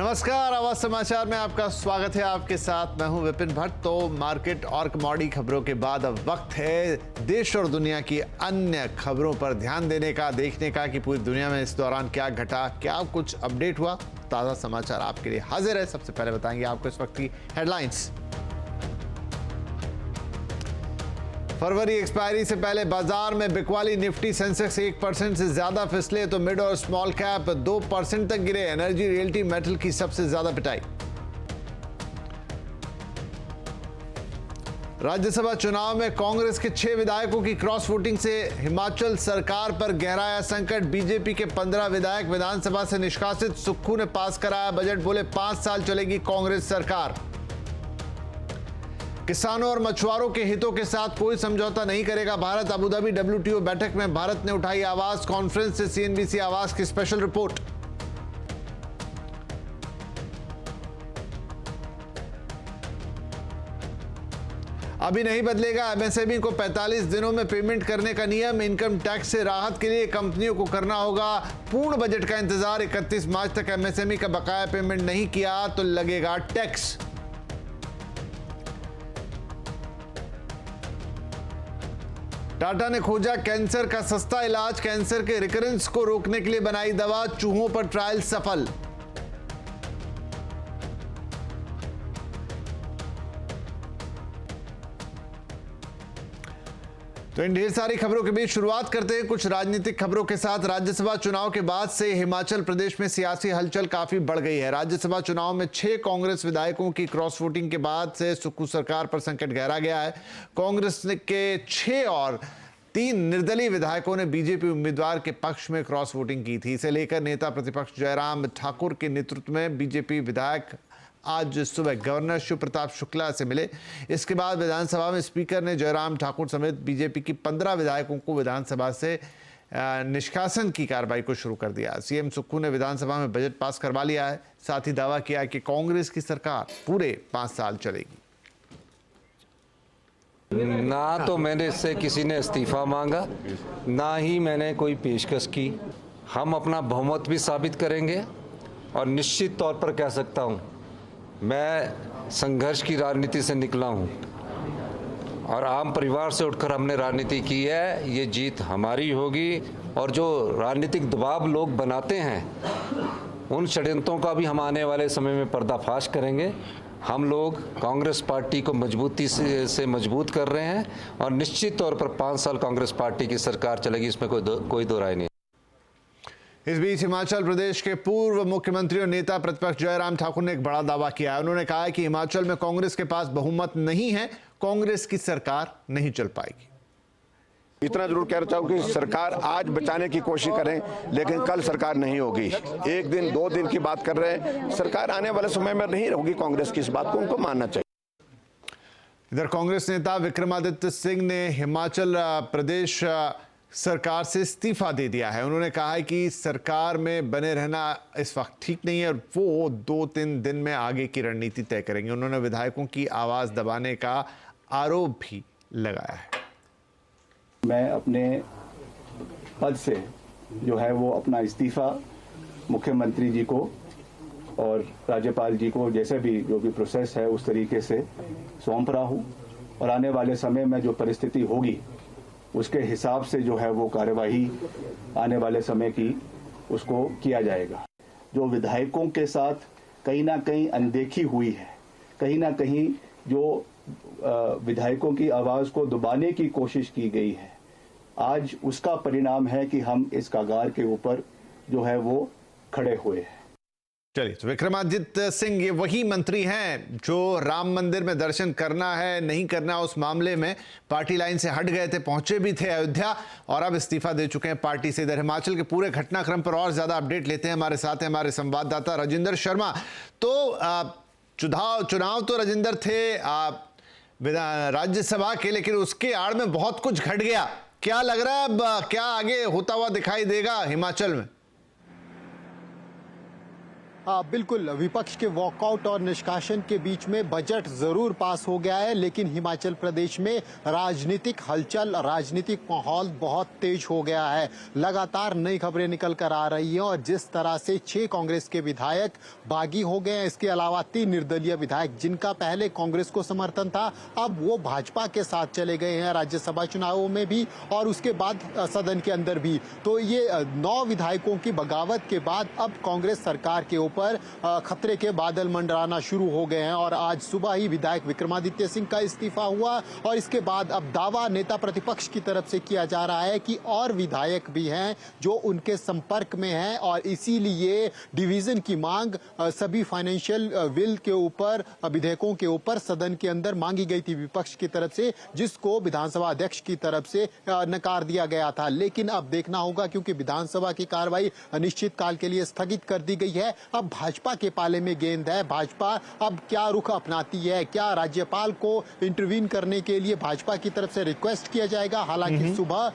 नमस्कार, आवाज समाचार में आपका स्वागत है। आपके साथ मैं हूं विपिन भट्ट। तो मार्केट और कमोडिटी खबरों के बाद अब वक्त है देश और दुनिया की अन्य खबरों पर ध्यान देने का, देखने का कि पूरी दुनिया में इस दौरान क्या घटा, क्या कुछ अपडेट हुआ। ताजा समाचार आपके लिए हाजिर है। सबसे पहले बताएंगे आपको इस वक्त की हेडलाइंस। फरवरी एक्सपायरी से पहले बाजार में बिकवाली निफ्टी सेंसेक्स 1% से ज्यादा फिसले तो मिड और स्मॉल कैप 2% तक गिरे। एनर्जी, रियल्टी, मेटल की सबसे ज्यादा पिटाई। राज्यसभा चुनाव में कांग्रेस के 6 विधायकों की क्रॉस वोटिंग से हिमाचल सरकार पर गहराया संकट। बीजेपी के 15 विधायक विधानसभा से निष्कासित। सुक्खू ने पास कराया बजट, बोले 5 साल चलेगी कांग्रेस सरकार। किसानों और मछुआरों के हितों के साथ कोई समझौता नहीं करेगा भारत। अबुधाबी WTO बैठक में भारत ने उठाई आवाज। कॉन्फ्रेंस से CNBC आवाज की स्पेशल रिपोर्ट। अभी नहीं बदलेगा MSME को 45 दिनों में पेमेंट करने का नियम। इनकम टैक्स से राहत के लिए कंपनियों को करना होगा पूर्ण बजट का इंतजार। 31 मार्च तक MSME का बकाया पेमेंट नहीं किया तो लगेगा टैक्स। टाटा ने खोजा कैंसर का सस्ता इलाज। कैंसर के रिकरेंस को रोकने के लिए बनाई दवा। चूहों पर ट्रायल सफल। तो इन ढेर सारी खबरों के बीच शुरुआत करते हैं कुछ राजनीतिक खबरों के साथ। राज्यसभा चुनाव के बाद से हिमाचल प्रदेश में सियासी हलचल काफी बढ़ गई है। राज्यसभा चुनाव में 6 कांग्रेस विधायकों की क्रॉस वोटिंग के बाद से सुक्खू सरकार पर संकट गहरा गया है। कांग्रेस के 6 और 3 निर्दलीय विधायकों ने बीजेपी उम्मीदवार के पक्ष में क्रॉस वोटिंग की थी। इसे लेकर नेता प्रतिपक्ष जयराम ठाकुर के नेतृत्व में बीजेपी विधायक आज सुबह गवर्नर शिव प्रताप शुक्ला से मिले। इसके बाद विधानसभा में स्पीकर ने जयराम ठाकुर समेत बीजेपी की 15 विधायकों को विधानसभा से निष्कासन की कार्रवाई को शुरू कर दिया। सीएम सुक्खू ने विधानसभा में बजट पास करवा लिया है। साथ ही दावा किया कि कांग्रेस की सरकार पूरे 5 साल चलेगी। ना तो मैंने इससे किसी ने इस्तीफा मांगा, ना ही मैंने कोई पेशकश की। हम अपना बहुमत भी साबित करेंगे और निश्चित तौर पर कह सकता हूं, मैं संघर्ष की राजनीति से निकला हूं और आम परिवार से उठकर हमने राजनीति की है। ये जीत हमारी होगी और जो राजनीतिक दबाव लोग बनाते हैं उन षड्यंत्रों का भी हम आने वाले समय में पर्दाफाश करेंगे। हम लोग कांग्रेस पार्टी को मजबूती से मजबूत कर रहे हैं और निश्चित तौर पर 5 साल कांग्रेस पार्टी की सरकार चलेगी, इसमें कोई दो राय नहीं। इस बीच हिमाचल प्रदेश के पूर्व मुख्यमंत्री और नेता प्रतिपक्ष जयराम ठाकुर ने एक बड़ा दावा किया है। उन्होंने कहा है कि हिमाचल में कांग्रेस के पास बहुमत नहीं है, कांग्रेस की सरकार नहीं चल पाएगी। इतना जरूर कहना चाहूँ कि सरकार आज बचाने की कोशिश करें, लेकिन कल सरकार नहीं होगी। 1 दिन 2 दिन की बात कर रहे हैं, सरकार आने वाले समय में नहीं होगी कांग्रेस की। इस बात को उनको मानना चाहिए। इधर कांग्रेस नेता विक्रमादित्य सिंह ने हिमाचल प्रदेश सरकार से इस्तीफा दे दिया है। उन्होंने कहा है कि सरकार में बने रहना इस वक्त ठीक नहीं है और वो 2-3 दिन में आगे की रणनीति तय करेंगे। उन्होंने विधायकों की आवाज दबाने का आरोप भी लगाया है। मैं अपने पद से जो है वो अपना इस्तीफा मुख्यमंत्री जी को और राज्यपाल जी को जैसे भी जो भी प्रोसेस है उस तरीके से सौंप रहा हूँ और आने वाले समय में जो परिस्थिति होगी उसके हिसाब से जो है वो कार्यवाही आने वाले समय की उसको किया जाएगा। जो विधायकों के साथ कहीं ना कहीं अनदेखी हुई है, कहीं ना कहीं जो विधायकों की आवाज को दबाने की कोशिश की गई है, आज उसका परिणाम है कि हम इस कगार के ऊपर जो है वो खड़े हुए हैं। चलिए, तो विक्रमादित्य सिंह ये वही मंत्री हैं जो राम मंदिर में दर्शन करना है नहीं करना उस मामले में पार्टी लाइन से हट गए थे, पहुंचे भी थे अयोध्या और अब इस्तीफा दे चुके हैं पार्टी से। इधर हिमाचल के पूरे घटनाक्रम पर और ज्यादा अपडेट लेते हैं। हमारे साथ हैं हमारे संवाददाता राजिंदर शर्मा। तो चुनाव तो राजिंदर थे राज्यसभा के, लेकिन उसके आड़ में बहुत कुछ घट गया। क्या लग रहा है अब क्या आगे होता हुआ दिखाई देगा हिमाचल में? बिल्कुल विपक्ष के वॉकआउट और निष्कासन के बीच में बजट जरूर पास हो गया है, लेकिन हिमाचल प्रदेश में राजनीतिक हलचल, राजनीतिक माहौल बहुत तेज हो गया है। लगातार नई खबरें निकल कर आ रही हैं और जिस तरह से 6 कांग्रेस के विधायक बागी हो गए हैं, इसके अलावा 3 निर्दलीय विधायक जिनका पहले कांग्रेस को समर्थन था, अब वो भाजपा के साथ चले गए हैं राज्यसभा चुनावों में भी और उसके बाद सदन के अंदर भी। तो ये 9 विधायकों की बगावत के बाद अब कांग्रेस सरकार के ऊपर खतरे के बादल मंडराना शुरू हो गए हैं और आज सुबह ही विधायक विक्रमादित्य सिंह का इस्तीफा हुआ और इसके बाद अब दावा नेता प्रतिपक्ष की तरफ से किया जा रहा है कि और विधायक भी हैं जो उनके संपर्क में हैं और इसीलिए डिवीजन की मांग सभी फाइनेंशियल विल के ऊपर, विधेयकों के ऊपर सदन के अंदर मांगी गई थी विपक्ष की तरफ से, जिसको विधानसभा अध्यक्ष की तरफ से नकार दिया गया था। लेकिन अब देखना होगा क्योंकि विधानसभा की कार्रवाई अनिश्चित काल के लिए स्थगित कर दी गई है। अब भाजपा के पाले में गेंद है। भाजपा अब क्या रुख अपनाती है? क्या राज्यपाल को इंटरवीन करने के लिए भाजपा की तरफ से रिक्वेस्ट किया जाएगा? हालांकि सुबह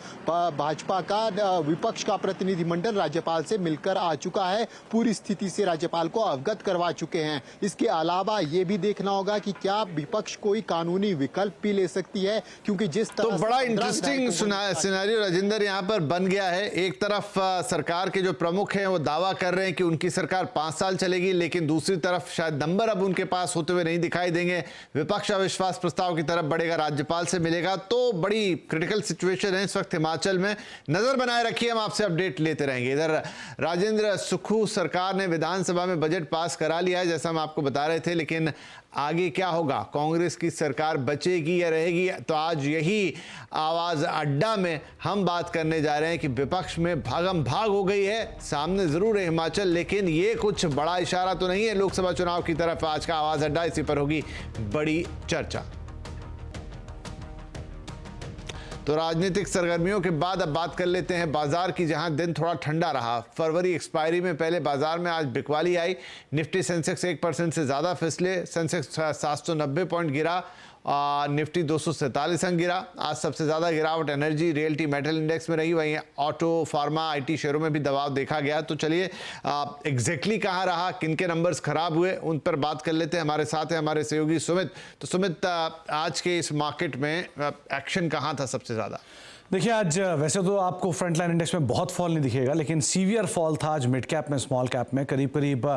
भाजपा का विपक्ष का प्रतिनिधिमंडल राज्यपाल से मिलकर आ चुका है, पूरी स्थिति से राज्यपाल को अवगत करवा चुके हैं। इसके अलावा ये भी देखना होगा कि क्या विपक्ष कोई कानूनी विकल्प भी ले सकती है, क्योंकि जिस तरह तो बड़ा इंटरेस्टिंग सिनेरियो राजेंद्र यहाँ पर बन गया है। एक तरफ सरकार के जो प्रमुख हैं वो दावा कर रहे हैं कि उनकी सरकार 5 साल चलेगी, लेकिन दूसरी तरफ शायद नंबर अब उनके पास होते हुए नहीं दिखाई देंगे। विपक्ष अविश्वास प्रस्ताव की तरफ बढ़ेगा, राज्यपाल से मिलेगा। तो बड़ी क्रिटिकल सिचुएशन है इस वक्त हिमाचल में। नजर बनाए रखिए, हम आपसे अपडेट लेते रहेंगे। इधर राजेंद्र सुक्खू सरकार ने विधानसभा में बजट पास करा लिया है, जैसा हम आपको बता रहे थे, लेकिन आगे क्या होगा? कांग्रेस की सरकार बचेगी या रहेगी? तो आज यही आवाज अड्डा में हम बात करने जा रहे हैं कि विपक्ष में भागम भाग हो गई है। सामने जरूर है हिमाचल, लेकिन ये कुछ बड़ा इशारा तो नहीं है लोकसभा चुनाव की तरफ। आज का आवाज अड्डा, इसी पर होगी बड़ी चर्चा। तो राजनीतिक सरगर्मियों के बाद अब बात कर लेते हैं बाजार की, जहां दिन थोड़ा ठंडा रहा। फरवरी एक्सपायरी में पहले बाजार में आज बिकवाली आई। निफ्टी सेंसेक्स 1% से ज्यादा फिसले। सेंसेक्स 790 पॉइंट गिरा, निफ्टी 247 अंक गिरा। आज सबसे ज्यादा गिरावट एनर्जी, रियल्टी, मेटल इंडेक्स में रही। वहीं ऑटो, फार्मा, आईटी शेयरों में भी दबाव देखा गया। तो चलिए एग्जैक्टली कहाँ रहा, किन के नंबर्स खराब हुए, उन पर बात कर लेते हैं। हमारे साथ है हमारे सहयोगी सुमित। तो सुमित, आज के इस मार्केट में एक्शन कहाँ था सबसे ज्यादा? देखिए, आज वैसे तो आपको फ्रंट लाइन इंडेक्स में बहुत फॉल नहीं दिखेगा, लेकिन सीवियर फॉल था आज मिड कैप में, स्मॉल कैप में। करीब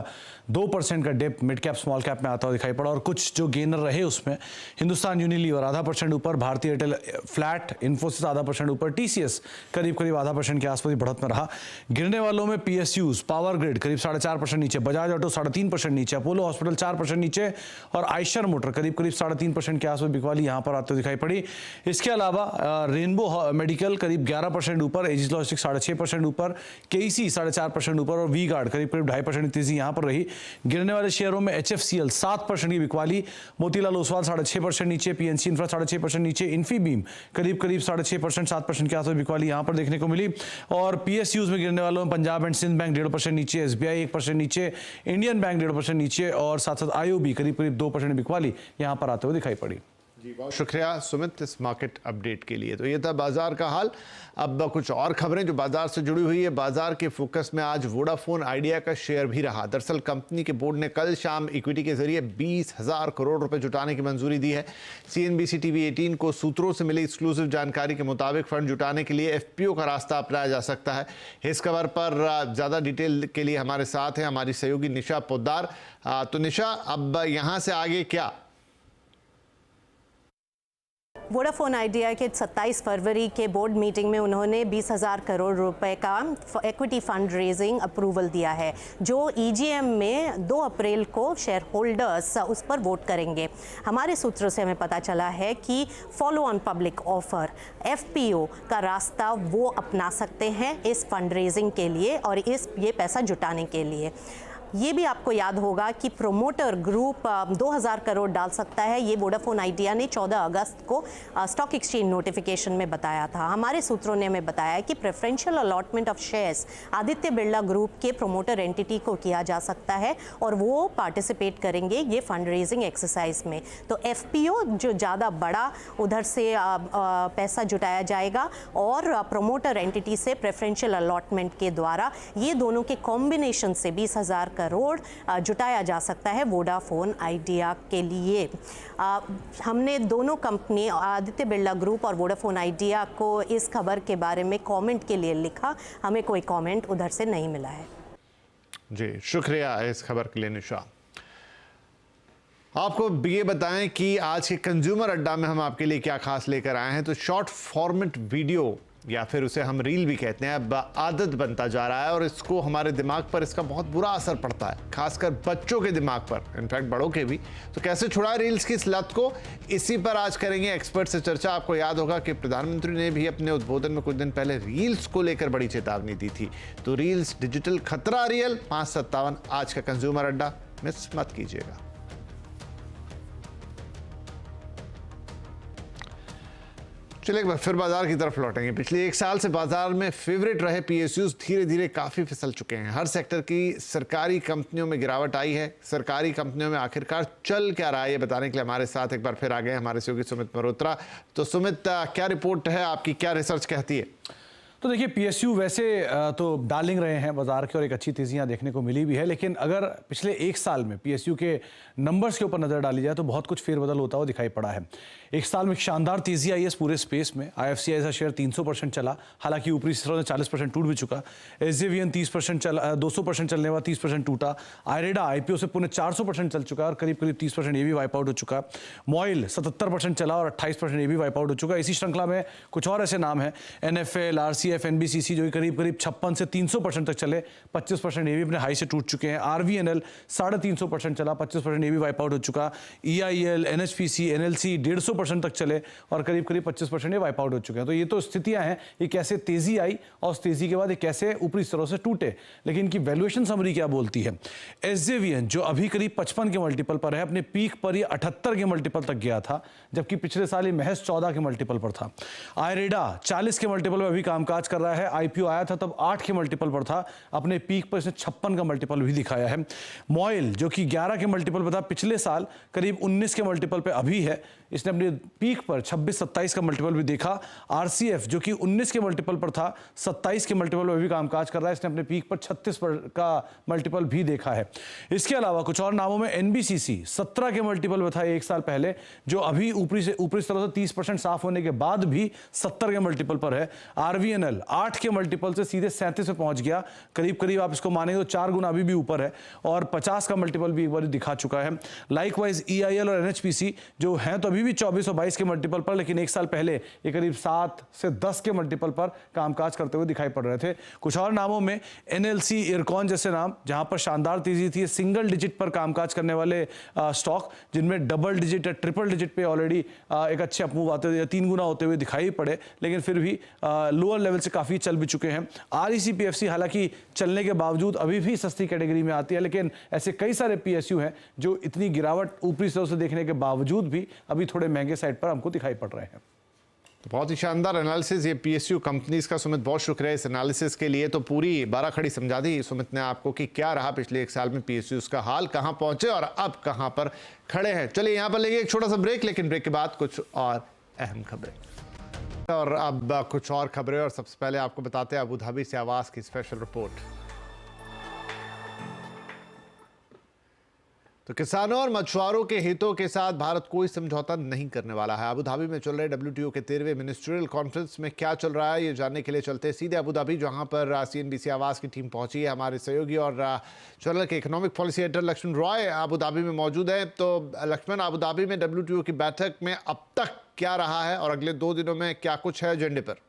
2% का dip mid cap small cap में आता हुआ दिखाई पड़ा और कुछ जो गेनर रहे उसमें हिंदुस्तान यूनिलीवर 0.5% ऊपर, भारतीय एयरटेल फ्लैट, इन्फोसिस 0.5% ऊपर, टीसीएस करीब 0.5% के आसपास बढ़त में रहा। गिरने वालों में पीएसयूज, पावर ग्रिड करीब 4.5% नीचे, बजाज ऑटो 3.5% नीचे, अपोलो हॉस्पिटल 4% नीचे और आयशर मोटर करीब 3.5% के आसपास बिकवाली यहाँ पर आते हुए दिखाई पड़ी। इसके अलावा रेनबो मेडिकल करीब 11% ऊपर, एजिस लॉजिस्टिक्स 6.5% ऊपर, केईसी 4.5% ऊपर और वी गार्ड करीब 2.5% तेजी यहाँ पर रही। गिरने वाले शेयरों में एचएफसीएल 7% की बिकवाली, मोतीलाल ओसवाल 6.5% नीचे, पीएनसी इंफ्रा 6.5% नीचे, इन्फीबीम करीब 6.6% 7% के आसपास बिकवाली यहाँ पर देखने को मिली। और पीएसयूज में गिरने वालों में पंजाब एंड सिंध बैंक 1.5% नीचे, एसबीआई 1% नीचे, इंडियन बैंक 1.5% नीचे और साथ साथ आईओबी करीब 2% बिकवाली यहाँ पर आते हुए दिखाई पड़ी। जी, बहुत शुक्रिया सुमित इस मार्केट अपडेट के लिए। तो ये था बाजार का हाल। अब कुछ और खबरें जो बाजार से जुड़ी हुई है। बाजार के फोकस में आज वोडाफोन आइडिया का शेयर भी रहा। दरअसल कंपनी के बोर्ड ने कल शाम इक्विटी के जरिए 20,000 करोड़ रुपए जुटाने की मंजूरी दी है। सीएनबीसी टीवी 18 को सूत्रों से मिली एक्सक्लूसिव जानकारी के मुताबिक फंड जुटाने के लिए एफपीओ का रास्ता अपनाया जा सकता है। इस खबर पर ज्यादा डिटेल के लिए हमारे साथ है हमारी सहयोगी निशा पोद्दार। तो निशा, अब यहाँ से आगे क्या? वोडाफोन आइडिया के 27 फरवरी के बोर्ड मीटिंग में उन्होंने 20,000 करोड़ रुपए का इक्विटी फंड रेजिंग अप्रूवल दिया है, जो ईजीएम में 2 अप्रैल को शेयर होल्डर्स उस पर वोट करेंगे। हमारे सूत्रों से हमें पता चला है कि follow on public offer FPO का रास्ता वो अपना सकते हैं इस फंड रेजिंग के लिए और ये पैसा जुटाने के लिए। ये भी आपको याद होगा कि प्रोमोटर ग्रुप 2000 करोड़ डाल सकता है। ये वोडाफोन आइडिया ने 14 अगस्त को स्टॉक एक्सचेंज नोटिफिकेशन में बताया था। हमारे सूत्रों ने हमें बताया कि preferential allotment of shares Aditya Birla group के प्रोमोटर एंटिटी को किया जा सकता है और वो पार्टिसिपेट करेंगे ये फंड रेजिंग एक्सरसाइज में। तो एफपीओ जो ज़्यादा बड़ा उधर से पैसा जुटाया जाएगा और प्रोमोटर एंटिटी से प्रेफरेंशियल अलॉटमेंट के द्वारा ये दोनों के कॉम्बिनेशन से 20,000 करोड़ जुटाया जा सकता है वोडाफोन आइडिया के लिए। हमने दोनों कंपनी आदित्य बिरला ग्रुप और वोडाफोन आइडिया को इस खबर के बारे में कमेंट के लिए लिखा, हमें कोई कमेंट उधर से नहीं मिला है। जी शुक्रिया इस खबर के लिए निशा। आपको ये बताएं कि आज के कंज्यूमर अड्डा में हम आपके लिए क्या खास लेकर आए हैं। तो शॉर्ट फॉर्मेट वीडियो या फिर उसे हम रील भी कहते हैं, अब आदत बनता जा रहा है और इसको हमारे दिमाग पर इसका बहुत बुरा असर पड़ता है, खासकर बच्चों के दिमाग पर, इनफैक्ट बड़ों के भी। तो कैसे छुड़ाएं रील्स की इस लत को, इसी पर आज करेंगे एक्सपर्ट से चर्चा। आपको याद होगा कि प्रधानमंत्री ने भी अपने उद्बोधन में कुछ दिन पहले रील्स को लेकर बड़ी चेतावनी दी थी। तो रील्स डिजिटल खतरा रियल 5:57 आज का कंज्यूमर अड्डा मिस मत कीजिएगा। चलिए एक बार फिर बाजार की तरफ लौटेंगे। पिछले एक साल से बाजार में फेवरेट रहे पीएसयूज धीरे धीरे काफी फिसल चुके हैं। हर सेक्टर की सरकारी कंपनियों में गिरावट आई है। सरकारी कंपनियों में आखिरकार चल क्या रहा है, ये बताने के लिए हमारे साथ एक बार फिर आ गए हमारे सहयोगी सुमित मल्होत्रा। तो सुमित, क्या रिपोर्ट है आपकी, क्या रिसर्च कहती है? तो देखिए, पीएसयू वैसे तो डार्लिंग रहे हैं बाजार के और एक अच्छी तेजी यहाँ देखने को मिली भी है, लेकिन अगर पिछले एक साल में पीएसयू के नंबर्स के ऊपर नजर डाली जाए तो बहुत कुछ फेरबदल होता हुआ दिखाई पड़ा है। एक साल में शानदार तेजी आई है इस पूरे स्पेस में। IFCI का शेयर 300% चला, हालांकि ऊपरी स्तर में 40% टूट भी चुका। SJVN 30% चला, 200% चलने वाला 30% टूटा। आयरेडा IPO से पुणे 400% चल चुका है और करीब करीब 30% ये भी वाइप आउट हो चुका। मॉइल 77% चला और 28% ये भी वाइप आउट हो चुका। इसी श्रृंखला में कुछ और ऐसे नाम हैं, NFL, RCF, NBCC, जो करीब करीब 56 से 300% तक चले, 25% ये भी अपने हाई से टूट चुके हैं। RVNL 350% चला, 25% ये भी वाइप आउट हो चुका। EIL, NHPC, NLC 150% तक चले और करीब करीब 25% ये वाइप आउट हो चुके हैं। तो ये तो स्थितियां हैं, ये कैसे तेजी आई और उस तेजी के बाद ये कैसे ऊपरी स्तरों से टूटे। लेकिन इनकी वैल्यूएशन समरी क्या बोलती है? SJVN जो अभी करीब 55 के मल्टीपल पर है, अपने पीक पर ये 78 के मल्टीपल तक गया था, जबकि पिछले साल ये महज 14 के मल्टीपल पर था। आयरेडा 40 के मल्टीपल पर अभी कामकाज कर रहा है। IPO आया था तब 8 के मल्टीपल पर था, अपने पीक पर इसने 56 का मल्टीपल भी दिखाया है। मॉइल जो कि 11 के मल्टीपल पर था, पिछले साल करीब 19 के मल्टीपल पे अभी है, इसने अपने पीक पर 26-27 का मल्टीपल भी देखा। RCF जो कि 19 के मल्टीपल पर था, 27 के मल्टीपल पर भी कामकाज कर रहा है, इसने अपने पीक पर 36 का मल्टीपल भी देखा है। इसके अलावा कुछ और नामों में NBCC 17 के मल्टीपल पर था एक साल पहले, जो अभी ऊपरी स्तरों से 30% साफ होने के बाद भी 70 के मल्टीपल पर है। RVNL 8 के मल्टीपल से सीधे 37 पे पहुंच गया, करीब करीब आप इसको मानेंगे तो 4 गुना अभी भी ऊपर है और 50 का मल्टीपल भी एक बार दिखा चुका है। लाइकवाइज EIL और NHPC जो हैं तो अभी भी 24 और 22 के मल्टीपल पर, लेकिन एक साल पहले ये करीब 7 से 10 के मल्टीपल पर कामकाज करते हुए दिखाई पड़ रहे थे। कुछ और नामों में NLC, इरकॉन जैसे नाम, जहां पर शानदार तेजी थी। सिंगल डिजिट पर कामकाज करने वाले स्टॉक जिनमें डबल डिजिट या ट्रिपल डिजिट पे ऑलरेडी एक अच्छे अपमूव आते हुए 3 गुना होते हुए दिखाई पड़े, लेकिन फिर भी लोअर लेवल से काफी चल भी चुके हैं। REC PFC हालांकि चलने के बावजूद अभी भी सस्ती कैटेगरी में आती है, लेकिन ऐसे कई सारे PSU हैं जो इतनी गिरावट ऊपरी स्तरों से देखने के बावजूद भी अभी थोड़े महंगे साइड पर हमको दिखाई पड़ रहे हैं। तो बहुत ही शानदार एनालिसिस ये PSU कंपनीज का। सुमित, बहुत शुक्रिया इस एनालिसिस के लिए। तो पूरी बाराखड़ी समझा दी सुमित ने आपको कि क्या रहा पिछले एक साल में PSUs का हाल, कहां पहुंचे और अब कहां पर खड़े हैं। चलिए यहां पर लेंगे एक छोटा सा ब्रेक, लेकिन ब्रेक के बाद कुछ और अहम खबरें और अब कुछ और खबरें। और सबसे पहले आपको बताते हैं अबू धाबी से आवाज की स्पेशल रिपोर्ट। तो किसानों और मछुआरों के हितों के साथ भारत कोई समझौता नहीं करने वाला है। अबू धाबी में चल रहे WTO के 13वें मिनिस्ट्रियल कॉन्फ्रेंस में क्या चल रहा है, ये जानने के लिए चलते हैं सीधे अबू धाबी, जहां पर CNBC आवाज की टीम पहुंची है। हमारे सहयोगी और चैनल के economic policy editor Lakshman Roy Abu Dhabi में मौजूद है। तो लक्ष्मण, अबू धाबी में WTO की बैठक में अब तक क्या रहा है और अगले 2 दिनों में क्या कुछ है एजेंडे पर?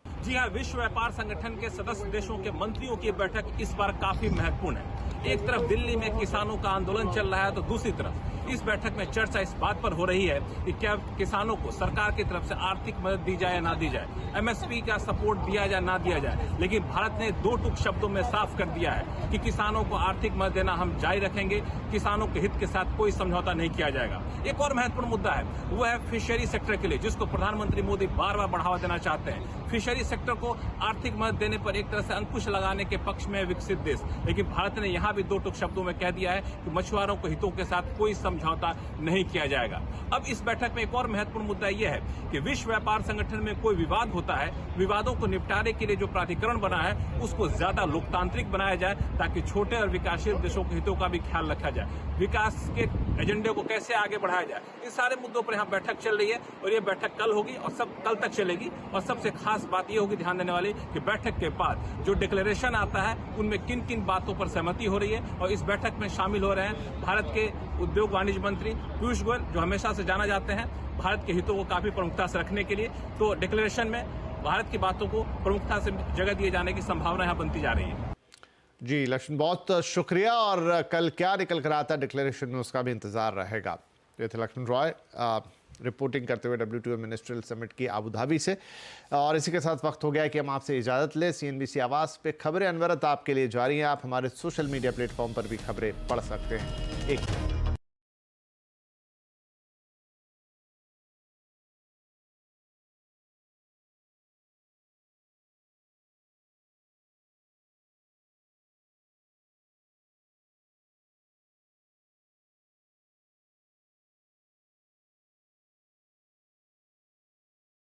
जी हाँ, विश्व व्यापार संगठन के सदस्य देशों के मंत्रियों की बैठक इस बार काफी महत्वपूर्ण है। एक तरफ दिल्ली में किसानों का आंदोलन चल रहा है, तो दूसरी तरफ इस बैठक में चर्चा इस बात पर हो रही है कि क्या किसानों को सरकार की तरफ से आर्थिक मदद दी जाए या ना दी जाए, MSP का सपोर्ट दिया जाए ना दिया जाए। लेकिन भारत ने 2 टूक शब्दों में साफ कर दिया है कि किसानों को आर्थिक मदद देना हम जारी रखेंगे, किसानों के हित के साथ कोई समझौता नहीं किया जाएगा। एक और महत्वपूर्ण मुद्दा है, वो है फिशरी सेक्टर के लिए, जिसको प्रधानमंत्री मोदी बार बार बढ़ावा देना चाहते हैं। फिशरी सेक्टर को आर्थिक मदद देने पर एक तरह से अंकुश लगाने के पक्ष में विकसित देश, लेकिन भारत ने यहां भी 2 टूक शब्दों में कह दिया है कि मछुआरों के हितों के साथ कोई समझौता नहीं किया जाएगा। अब इस बैठक में एक और महत्वपूर्ण मुद्दा यह है कि विश्व व्यापार संगठन में कोई विवाद होता है, विवादों को निपटारे के लिए जो प्राधिकरण बना है उसको ज्यादा लोकतांत्रिक बनाया जाए, ताकि छोटे और विकासशील देशों के हितों का भी ख्याल रखा जाए, विकास के एजेंडे को कैसे आगे बढ़ाया जाए। इन सारे मुद्दों पर यहाँ बैठक चल रही है और ये बैठक कल होगी और सब कल तक चलेगी। और सबसे खास बात ये होगी ध्यान देने वाली कि बैठक के बाद जो डिक्लेरेशन आता है उनमें किन किन बातों पर सहमति हो रही है। और इस बैठक में शामिल हो रहे हैं भारत के उद्योग वाणिज्य मंत्री पीयूष गोयल, जो हमेशा से जाना जाते हैं भारत के हितों को काफी प्रमुखता से रखने के लिए। तो डिक्लेरेशन में भारत की बातों को प्रमुखता से जगह दिए जाने की संभावना यहाँ बनती जा रही है। जी लक्ष्मण, बहुत शुक्रिया। और कल क्या निकल कर आता डिक्लेरेशन में उसका भी इंतजार रहेगा। ये थे लक्ष्मण रॉय रिपोर्टिंग करते हुए WTO मिनिस्ट्रियल समिट की आबू धाबी से। और इसी के साथ वक्त हो गया है कि हम आपसे इजाज़त लें। CNBC आवाज़ पे खबरें अनवरत आपके लिए जारी हैं। आप हमारे सोशल मीडिया प्लेटफॉर्म पर भी खबरें पढ़ सकते हैं। एक